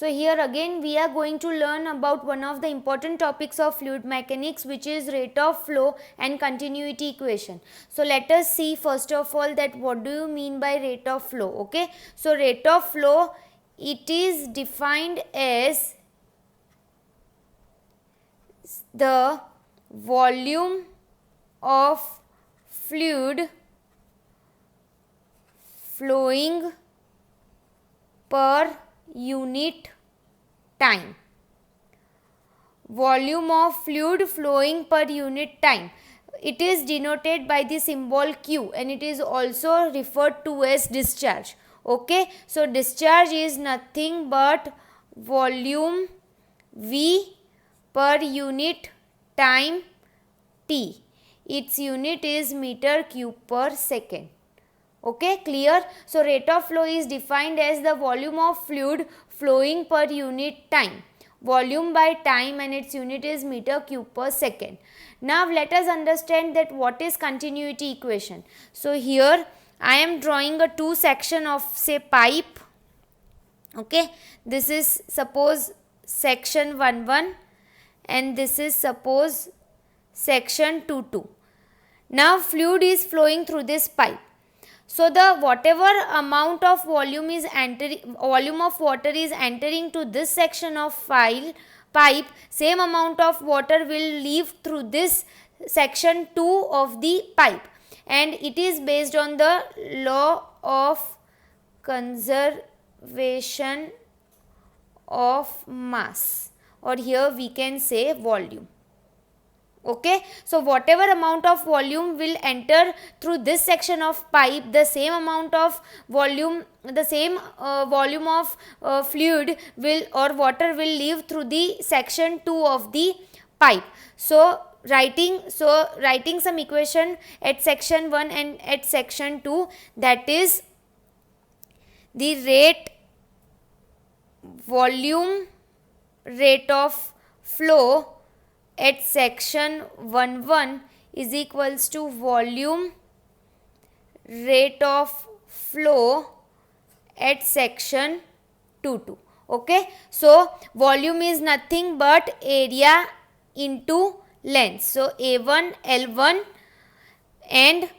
So here again we are going to learn about one of the important topics of fluid mechanics, which is rate of flow and continuity equation. So let us see first of all that what do you mean by rate of flow. Okay, so rate of flow, it is defined as the volume of fluid flowing per unit time. Volume of fluid flowing per unit time. It is denoted by the symbol Q and it is also referred to as discharge. Okay, so discharge is nothing but volume V per unit time T. Its unit is meter cube per second. Okay, clear? So rate of flow is defined as the volume of fluid flowing per unit time. Volume by time and its unit is meter cube per second. Now let us understand that what is continuity equation. So here I am drawing a two section of say pipe. Okay, this is suppose section 1 and this is suppose section 2. Now fluid is flowing through this pipe. So the whatever amount of volume of water is entering to this section of pipe, same amount of water will leave through this section 2 of the pipe, and it is based on the law of conservation of mass, or here we can say volume. Okay, so whatever amount of volume will enter through this section of pipe, the same amount of volume, the same volume of fluid will or water will leave through the section 2 of the pipe. So writing some equation at section 1 and at section 2, that is the rate of flow at section 1 is equals to volume rate of flow at section 2. Okay, so volume is nothing but area into length. So A1 L1, and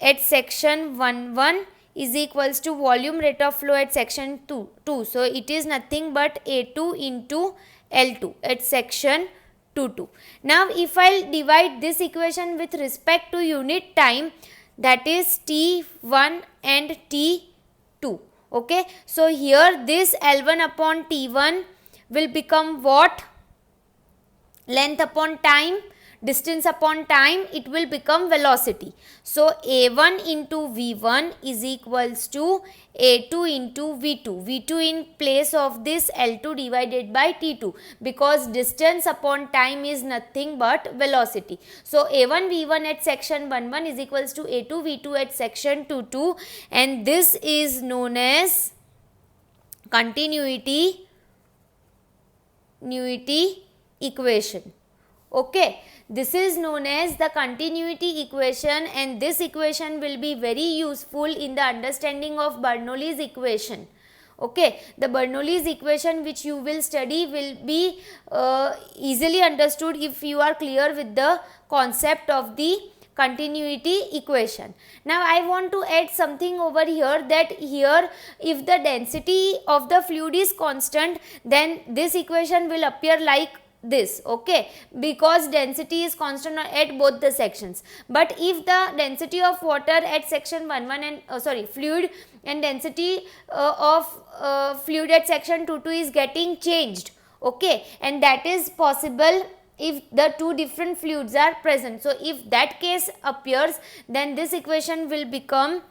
at section 1 is equals to volume rate of flow at section 2. So it is nothing but A2 into L2 at section 2. Now if I divide this equation with respect to unit time, that is T1 and T2. Okay, so here this L1 upon T1 will become what? Length upon time, distance upon time, it will become velocity. So A1 into V1 is equals to A2 into V2. V2 in place of this L2 divided by T2, because distance upon time is nothing but velocity. So A1 V1 at section 1 is equals to A2 V2 at section 2, and this is known as continuity equation. Okay, this is known as the continuity equation, and this equation will be very useful in the understanding of Bernoulli's equation. Okay, the Bernoulli's equation which you will study will be easily understood if you are clear with the concept of the continuity equation. Now I want to add something over here, that here if the density of the fluid is constant, then this equation will appear like this. Okay, because density is constant at both the sections. But if the density of water at section 1 and fluid and density of fluid at section 2 is getting changed, okay, and that is possible if the two different fluids are present. So if that case appears, then this equation will become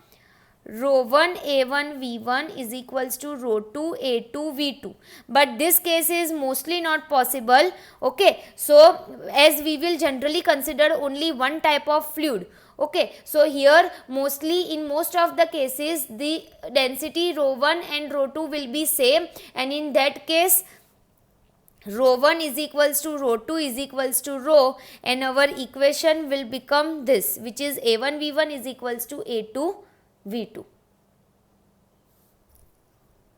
rho 1 A1 V1 is equals to rho 2 A2 V2. But this case is mostly not possible. Okay, so as we will generally consider only one type of fluid. Okay, so here mostly in most of the cases the density rho 1 and rho 2 will be same, and in that case rho 1 is equals to rho 2 is equals to rho, and our equation will become this, which is A1 V1 is equals to A2 V2.